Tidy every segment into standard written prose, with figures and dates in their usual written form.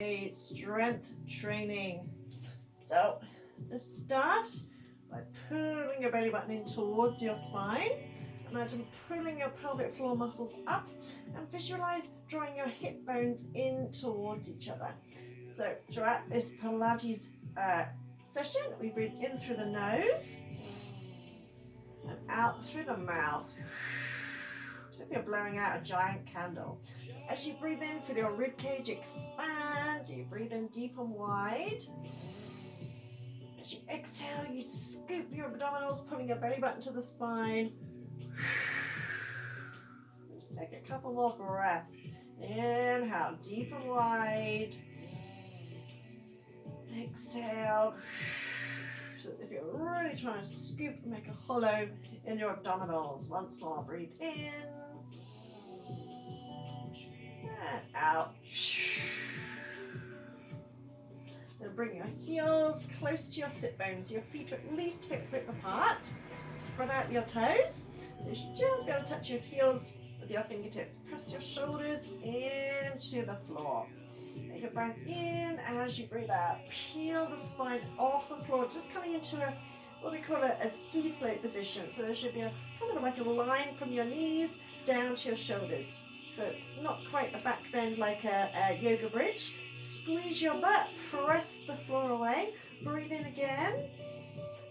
a strength training. So just start by pulling your belly button in towards your spine. Imagine pulling your pelvic floor muscles up and visualize drawing your hip bones in towards each other. So throughout this Pilates session, we breathe in through the nose and out through the mouth. As if you're blowing out a giant candle. As you breathe in, feel your ribcage expand. You breathe in deep and wide. As you exhale, you scoop your abdominals, pulling your belly button to the spine. Take a couple more breaths. Inhale, deep and wide. Exhale. So if you're really trying to scoop, make a hollow in your abdominals. Once more, breathe in. And out. Then bring your heels close to your sit bones. Your feet are at least hip width apart. Spread out your toes. So you should just be able to touch your heels with your fingertips. Press your shoulders into the floor. Take a breath in as you breathe out. Peel the spine off the floor, just coming into what we call a ski slope position. So there should be a kind of like a line from your knees down to your shoulders. So it's not quite a back bend like a yoga bridge. Squeeze your butt, press the floor away. Breathe in again.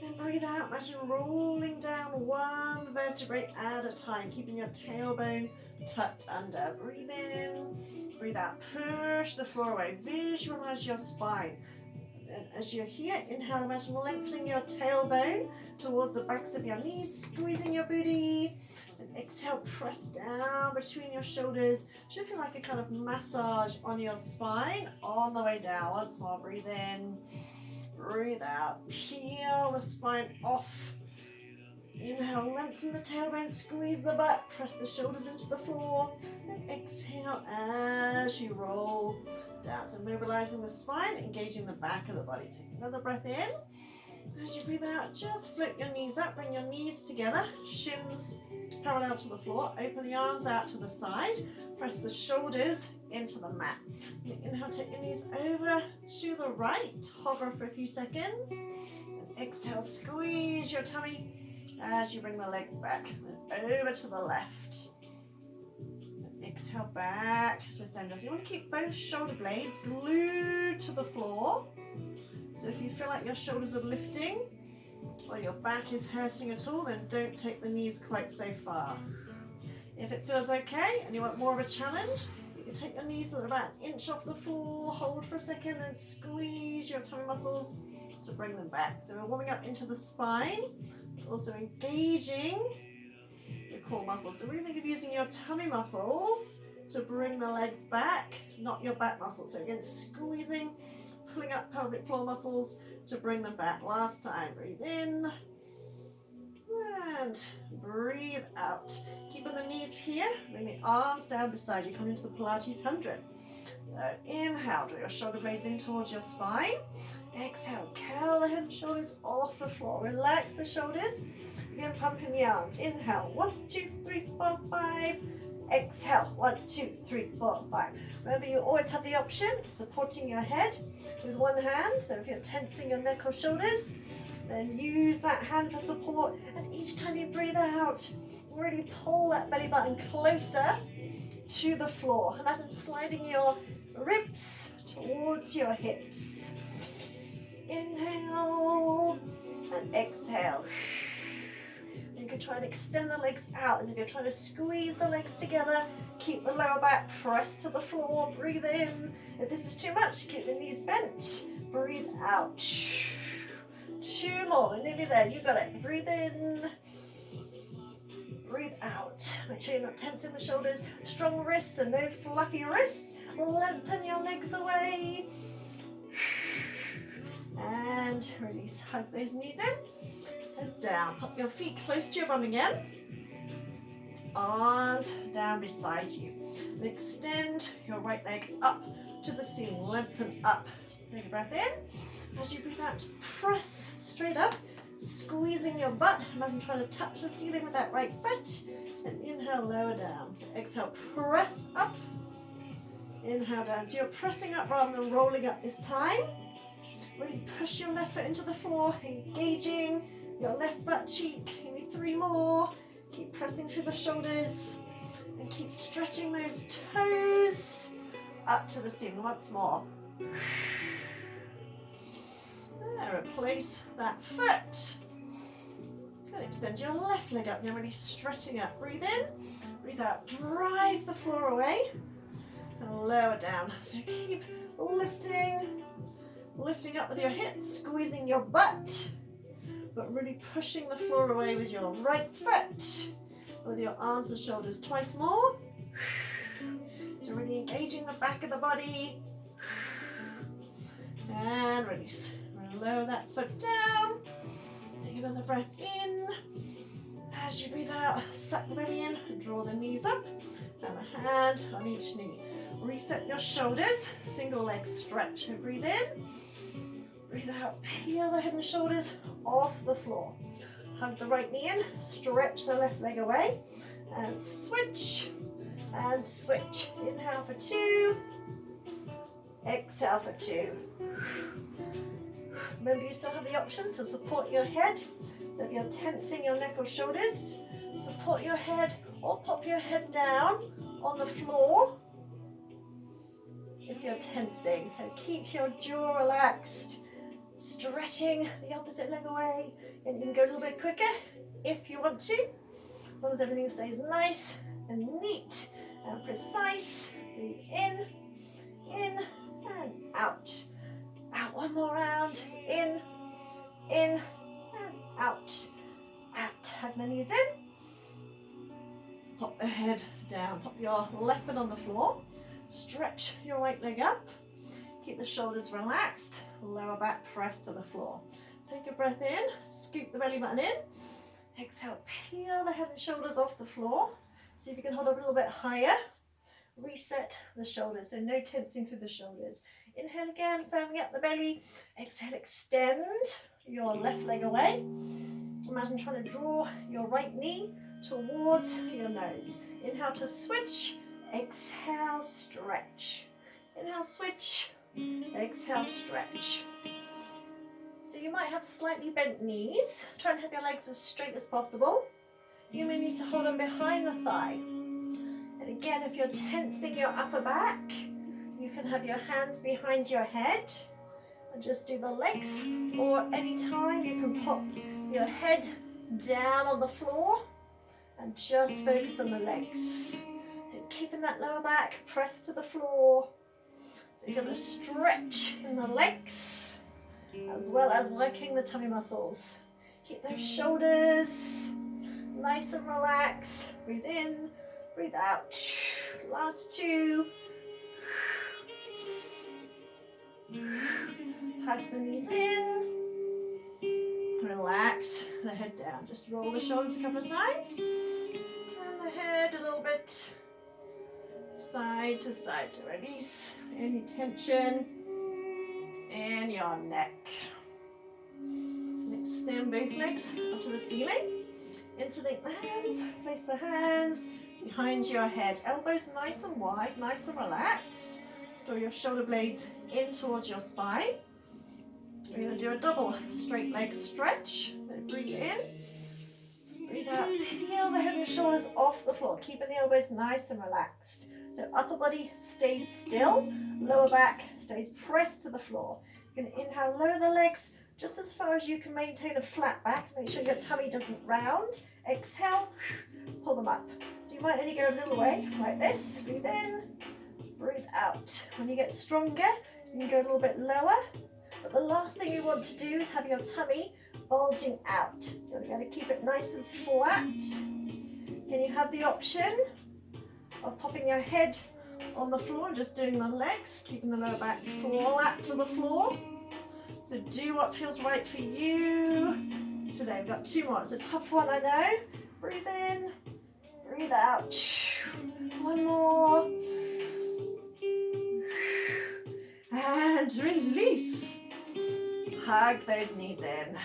And breathe out. Imagine rolling down one vertebrae at a time, keeping your tailbone tucked under. Breathe in. Breathe out. Push the floor away. Visualize your spine. And as you're here, inhale, imagine lengthening your tailbone towards the backs of your knees, squeezing your booty. And exhale, press down between your shoulders. Should feel like a kind of massage on your spine on the way down. Once more, breathe in, breathe out. Peel the spine off. Inhale, lengthen the tailbone, squeeze the butt, press the shoulders into the floor. And exhale as you roll down. So mobilizing the spine, engaging the back of the body. Take another breath in. As you breathe out, just float your knees up, bring your knees together, shins parallel to the floor, open the arms out to the side, press the shoulders into the mat. Inhale, take your knees over to the right, hover for a few seconds, and exhale, squeeze your tummy as you bring the legs back, and over to the left. And exhale, back to center. So you want to keep both shoulder blades glued to the floor. So if you feel like your shoulders are lifting or your back is hurting at all, then don't take the knees quite so far. If it feels okay and you want more of a challenge, you can take your knees that are about an inch off the floor, hold for a second, then squeeze your tummy muscles to bring them back. So we're warming up into the spine, also engaging your core muscles. So really think of using your tummy muscles to bring the legs back, not your back muscles. So again, squeezing, pulling up pelvic floor muscles to bring them back. Last time, breathe in and breathe out. Keeping the knees here, bring the arms down beside you, come into the Pilates 100. So inhale, draw your shoulder blades in towards your spine. Exhale, curl the head and shoulders off the floor. Relax the shoulders. Begin pumping the arms. Inhale, 1, 2, 3, 4, 5. Exhale, 1, 2, 3, 4, 5. Remember, you always have the option of supporting your head with one hand. So if you're tensing your neck or shoulders, then use that hand for support. And each time you breathe out, really pull that belly button closer to the floor. Imagine sliding your ribs towards your hips. Inhale and exhale. You can try and extend the legs out as if you're trying to squeeze the legs together. Keep the lower back pressed to the floor. Breathe in. If this is too much, keep the knees bent. Breathe out. 2 more. We're nearly there. You got it. Breathe in. Breathe out. Make sure you're not tensing the shoulders. Strong wrists and no fluffy wrists. Lengthen your legs away. And release. Hug those knees in and down. Pop your feet close to your bum again. Arms down beside you. And extend your right leg up to the ceiling. Lengthen up. Take a breath in. As you breathe out, just press straight up. Squeezing your butt. Imagine trying to touch the ceiling with that right foot. And inhale, lower down. Exhale, press up. Inhale down. So you're pressing up rather than rolling up this time. Really push your left foot into the floor, engaging your left butt cheek. Give me 3 more. Keep pressing through the shoulders and keep stretching those toes up to the ceiling once more. There, replace that foot. And extend your left leg up. You're really stretching up. Breathe in, breathe out. Drive the floor away and lower down. So keep lifting up with your hips, squeezing your butt, but really pushing the floor away with your right foot. With your arms and shoulders twice more. So really engaging the back of the body. And release. Lower that foot down. Take another breath in. As you breathe out, suck the belly in and draw the knees up. And a hand on each knee. Reset your shoulders. Single leg stretch. And breathe in. Breathe out. Peel the head and shoulders off the floor. Hug the right knee in, stretch the left leg away, and switch, and switch. Inhale for 2, exhale for 2. Remember, you still have the option to support your head. So if you're tensing your neck or shoulders, support your head or pop your head down on the floor if you're tensing. So keep your jaw relaxed, stretching the opposite leg away. And you can go a little bit quicker if you want to, as long as everything stays nice and neat and precise. Breathe in, and out. Out, one more round. In, and out. Out. Hug the knees in. Pop the head down. Pop your left foot on the floor. Stretch your right leg up. Keep the shoulders relaxed. Lower back press to the floor. Take a breath in, scoop the belly button in. Exhale, peel the head and shoulders off the floor. See if you can hold up a little bit higher. Reset the shoulders, so no tensing through the shoulders. Inhale again, firming up the belly. Exhale, extend your left leg away. Imagine trying to draw your right knee towards your nose. Inhale to switch. Exhale, stretch. Inhale, switch. Exhale, stretch. So you might have slightly bent knees. Try and have your legs as straight as possible. You may need to hold them behind the thigh. And again, if you're tensing your upper back, you can have your hands behind your head and just do the legs. Or anytime you can pop your head down on the floor and just focus on the legs. So keeping that lower back, press to the floor. So you're going to stretch in the legs, as well as working the tummy muscles. Keep those shoulders nice and relaxed. Breathe in, breathe out. Last 2. Hug the knees in. Relax the head down. Just roll the shoulders a couple of times. Turn the head a little bit side to side to release any tension in your neck. And extend both legs up to the ceiling. Interlink the hands. Place the hands behind your head. Elbows nice and wide, nice and relaxed. Draw your shoulder blades in towards your spine. We're going to do a double straight leg stretch. So breathe in. Breathe out. Peel the head and shoulders off the floor. Keeping the elbows nice and relaxed. So upper body stays still. Lower back stays pressed to the floor. You can inhale, lower the legs just as far as you can maintain a flat back. Make sure your tummy doesn't round. Exhale, pull them up. So you might only go a little way, like this. Breathe in, breathe out. When you get stronger, you can go a little bit lower. But the last thing you want to do is have your tummy bulging out. So you're going to keep it nice and flat. Then you have the option of popping your head on the floor and just doing the legs, keeping the lower back flat to the floor. So do what feels right for you today. We've got 2 more. It's a tough one, I know. Breathe in, breathe out. 1 more. And release. Hug those knees in.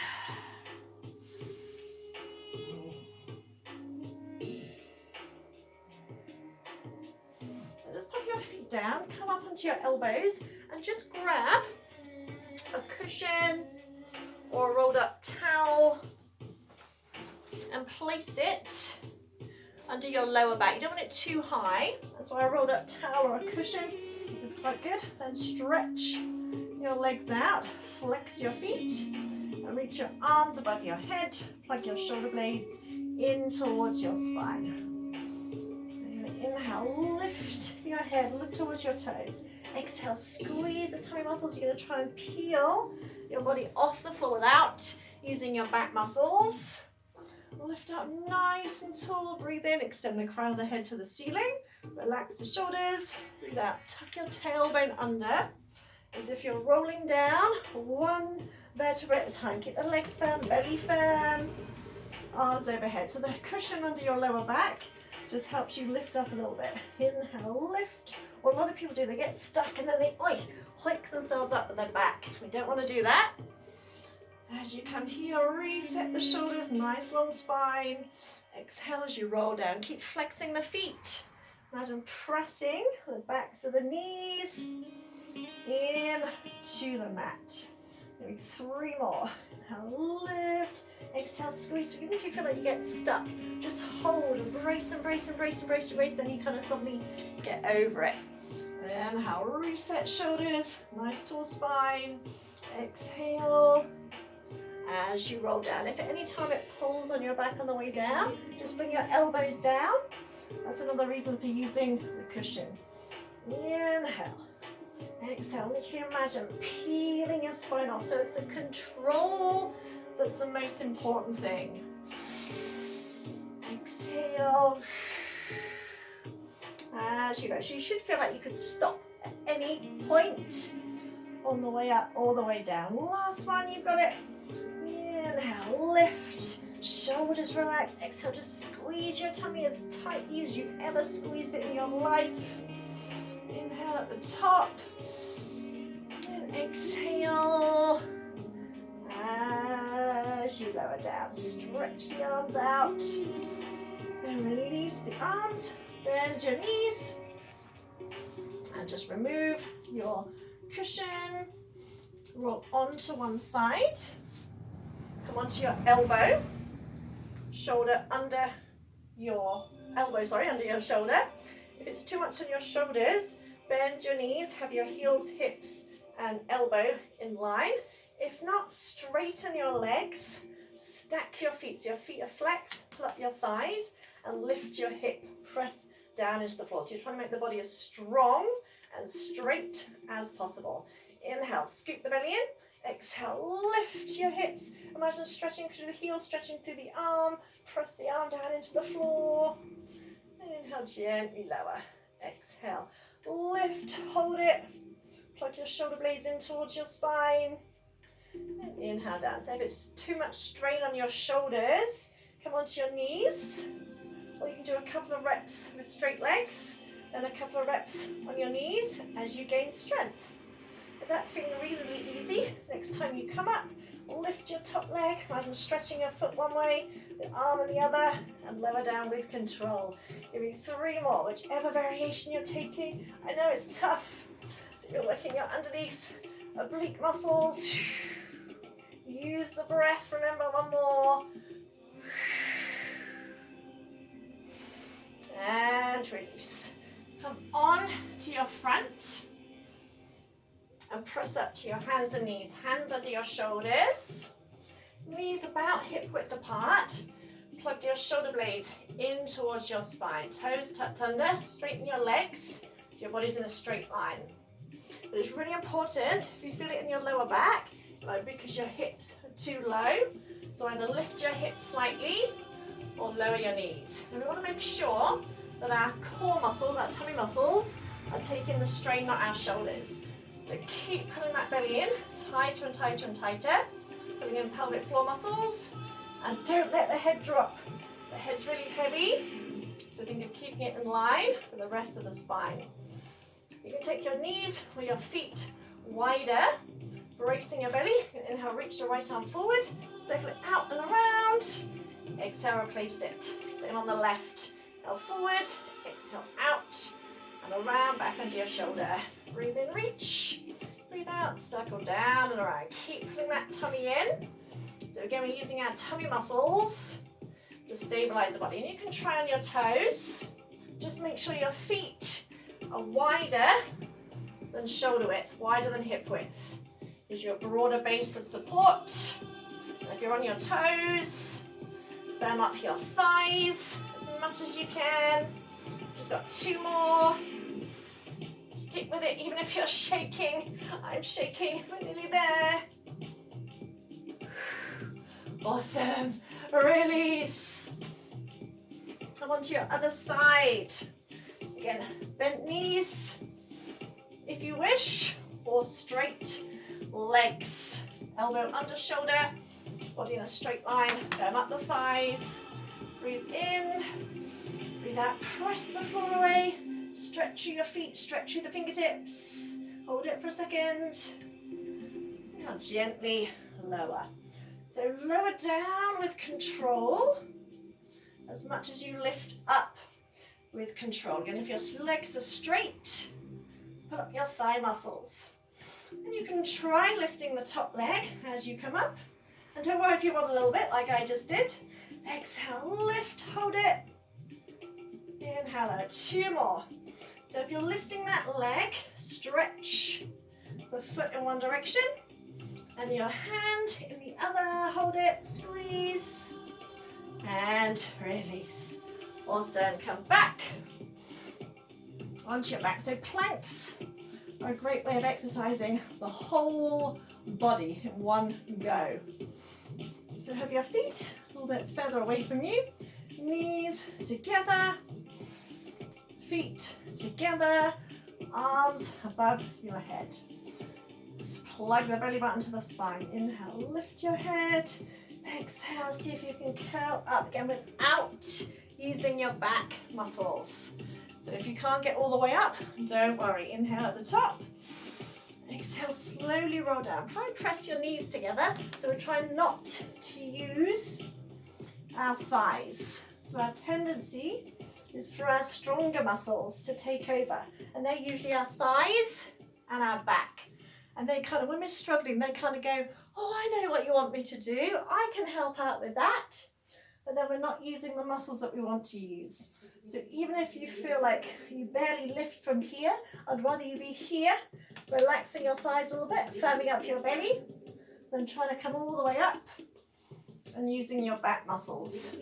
So just put your feet down, come up onto your elbows and just grab a cushion or a rolled up towel and place it under your lower back. You don't want it too high. That's why a rolled up towel or a cushion is quite good. Then stretch your legs out, flex your feet, and reach your arms above your head. Plug your shoulder blades in towards your spine. Inhale, lift your head, look towards your toes. Exhale, squeeze the tummy muscles. You're going to try and peel your body off the floor without using your back muscles. Lift up nice and tall. Breathe in, extend the crown of the head to the ceiling. Relax the shoulders. Breathe out, tuck your tailbone under as if you're rolling down one vertebra at a time. Keep the legs firm, belly firm, arms overhead. So the cushion under your lower back just helps you lift up a little bit. Inhale, lift. What a lot of people do, they get stuck and then they hike themselves up with their back. We don't want to do that. As you come here, reset the shoulders, nice long spine. Exhale as you roll down. Keep flexing the feet. Imagine pressing the backs of the knees in to the mat. Maybe 3 more. Inhale, lift. Exhale, squeeze. Even if you feel like you get stuck, just hold and brace and brace and brace and brace and brace. Then you kind of suddenly get over it. Inhale, reset shoulders. Nice tall spine. Exhale. As you roll down. If at any time it pulls on your back on the way down, just bring your elbows down. That's another reason for using the cushion. Inhale. Exhale. Literally imagine peeling your spine off. So it's the control that's the most important thing. Exhale. As you go. So you should feel like you could stop at any point on the way up, all the way down. Last one, you've got it. Inhale, lift, shoulders relax. Exhale, just squeeze your tummy as tightly as you've ever squeezed it in your life. Inhale at the top. And exhale. As you lower down, stretch the arms out. And release the arms. Bend your knees. And just remove your cushion. Roll onto one side. Come onto your elbow, shoulder under your elbow, under your shoulder. If it's too much on your shoulders, bend your knees, have your heels, hips, and elbow in line. If not, straighten your legs, stack your feet so your feet are flexed, pull up your thighs, and lift your hip, press down into the floor. So you're trying to make the body as strong and straight as possible. Inhale, scoop the belly in. Exhale, lift your hips. Imagine stretching through the heels, stretching through the arm. Press the arm down into the floor. Inhale, gently lower. Exhale, lift, hold it. Plug your shoulder blades in towards your spine. And inhale down. So if it's too much strain on your shoulders, come onto your knees. Or you can do a couple of reps with straight legs, and a couple of reps on your knees as you gain strength. If that's feeling reasonably easy, next time you come up, lift your top leg, imagine stretching your foot one way, the arm in the other, and lower down with control. Give me 3 more, whichever variation you're taking. I know it's tough. So you're working your underneath oblique muscles. Use the breath, remember, 1 more. And release. Come on to your front. And press up to your hands and knees. Hands under your shoulders. Knees about hip width apart. Plug your shoulder blades in towards your spine. Toes tucked under. Straighten your legs so your body's in a straight line. But it's really important, if you feel it in your lower back, because your hips are too low. So either lift your hips slightly or lower your knees. And we want to make sure that our core muscles, our tummy muscles, are taking the strain, not our shoulders. So keep pulling that belly in, tighter and tighter and tighter, pulling in pelvic floor muscles, and don't let the head drop. The head's really heavy, so think of keeping it in line with the rest of the spine. You can take your knees or your feet wider, bracing your belly. Inhale, reach your right arm forward, circle it out and around. Exhale, replace it. Same on the left. Inhale forward, exhale out, and around back under your shoulder. Breathe in, reach. Breathe out, circle down and around. Keep pulling that tummy in. So again, we're using our tummy muscles to stabilize the body. And you can try on your toes. Just make sure your feet are wider than shoulder width, wider than hip width. Gives you a broader base of support. And if you're on your toes, firm up your thighs as much as you can. Just got 2 more. Stick with it even if you're shaking. I'm shaking, we're nearly there. Awesome, release. Come on to your other side. Again, bent knees if you wish, or straight legs. Elbow under shoulder, body in a straight line, firm up the thighs. Breathe in, breathe out, press the floor away. Stretch through your feet, stretch through the fingertips. Hold it for a second. Now gently lower. So lower down with control as much as you lift up with control. Again, if your legs are straight, pull up your thigh muscles. And you can try lifting the top leg as you come up. And don't worry if you wobble a little bit like I just did. Exhale, lift, hold it. Inhale out, 2 more. So if you're lifting that leg, stretch the foot in one direction and your hand in the other. Hold it, squeeze and release. Awesome, come back onto your back. So planks are a great way of exercising the whole body in one go. So have your feet a little bit further away from you, knees together, feet together, arms above your head. Just plug the belly button to the spine. Inhale, lift your head. Exhale, see if you can curl up again without using your back muscles. So if you can't get all the way up, don't worry. Inhale at the top. Exhale, slowly roll down. Try and press your knees together. So we're trying not to use our thighs. So our tendency is for our stronger muscles to take over. And they're usually our thighs and our back. And they kind of, when we're struggling, they kind of go, oh, I know what you want me to do. I can help out with that. But then we're not using the muscles that we want to use. So even if you feel like you barely lift from here, I'd rather you be here, relaxing your thighs a little bit, firming up your belly, than trying to come all the way up and using your back muscles.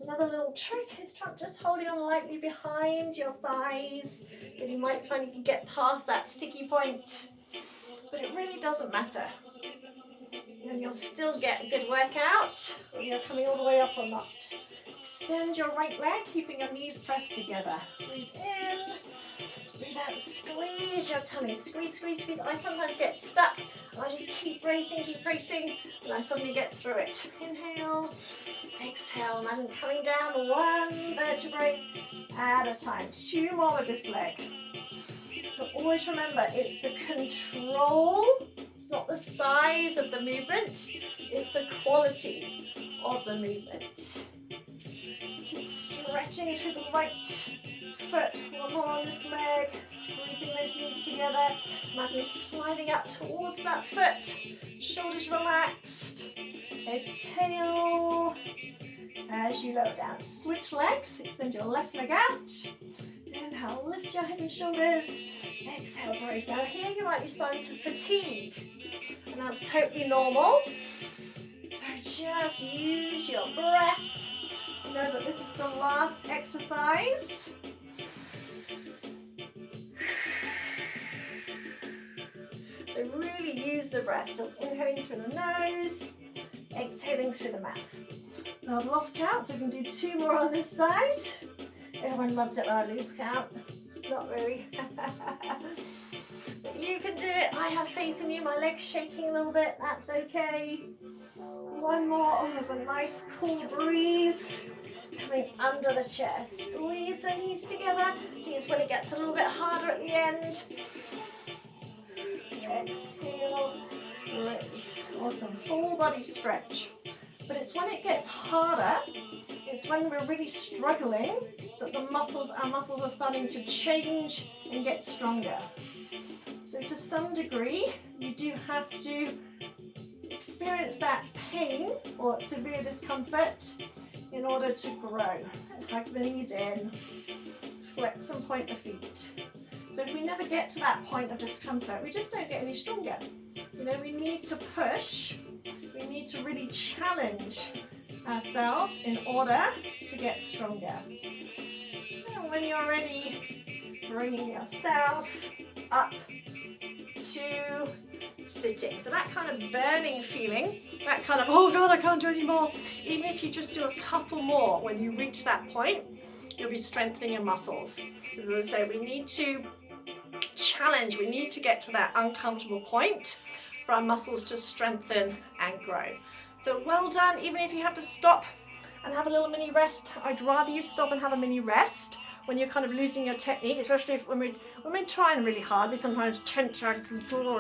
Another little trick is just holding on lightly behind your thighs. And you might find you can get past that sticky point, but it really doesn't matter. And you'll still get a good workout, whether you're coming all the way up or not. Extend your right leg, keeping your knees pressed together. Breathe in, breathe out, squeeze your tummy, squeeze, squeeze, squeeze. I sometimes get stuck, and I just keep bracing, and I suddenly get through it. Inhale, exhale, and coming down 1 vertebrae at a time. 2 more with this leg. But always remember, it's the control, it's not the size of the movement, it's the quality of the movement. Keep stretching through the right foot. 1 more on this leg, squeezing those knees together. Imagine sliding up towards that foot, shoulders relaxed. Exhale as you lower down. Switch legs, extend your left leg out. Inhale, lift your head and shoulders. Exhale, brace. Now here you might be starting to fatigue, and that's totally normal. So just use your breath. Know that this is the last exercise. So really use the breath. So inhaling through the nose, exhaling through the mouth. Now I've lost count, so we can do 2 more on this side. Everyone loves it when I lose count. Not really. But you can do it. I have faith in you. My leg's shaking a little bit. That's okay. 1 more. Oh, there's a nice cool breeze coming under the chest. Squeeze the knees together. See, it's when it gets a little bit harder at the end. Exhale, release. Awesome. Full body stretch. But it's when it gets harder, it's when we're really struggling, that our muscles are starting to change and get stronger. So to some degree, you do have to experience that pain or severe discomfort in order to grow. Hug the knees in, flex and point the feet. So if we never get to that point of discomfort, we just don't get any stronger. You know, we need to push, we need to really challenge ourselves in order to get stronger. And when you're ready, bringing yourself up to sitting. So that kind of burning feeling, that kind of, oh God, I can't do any more. Even if you just do a couple more, when you reach that point, you'll be strengthening your muscles. As I say, we need to challenge, we need to get to that uncomfortable point for our muscles to strengthen and grow. So well done. Even if you have to stop and have a little mini rest, I'd rather you stop and have a mini rest when you're kind of losing your technique, especially when we're trying really hard, we sometimes tense our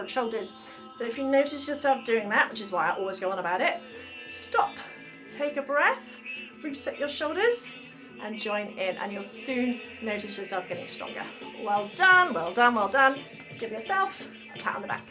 shoulders. So if you notice yourself doing that, which is why I always go on about it, stop, take a breath, reset your shoulders and join in, and you'll soon notice yourself getting stronger. Well done, well done, well done. Give yourself a pat on the back.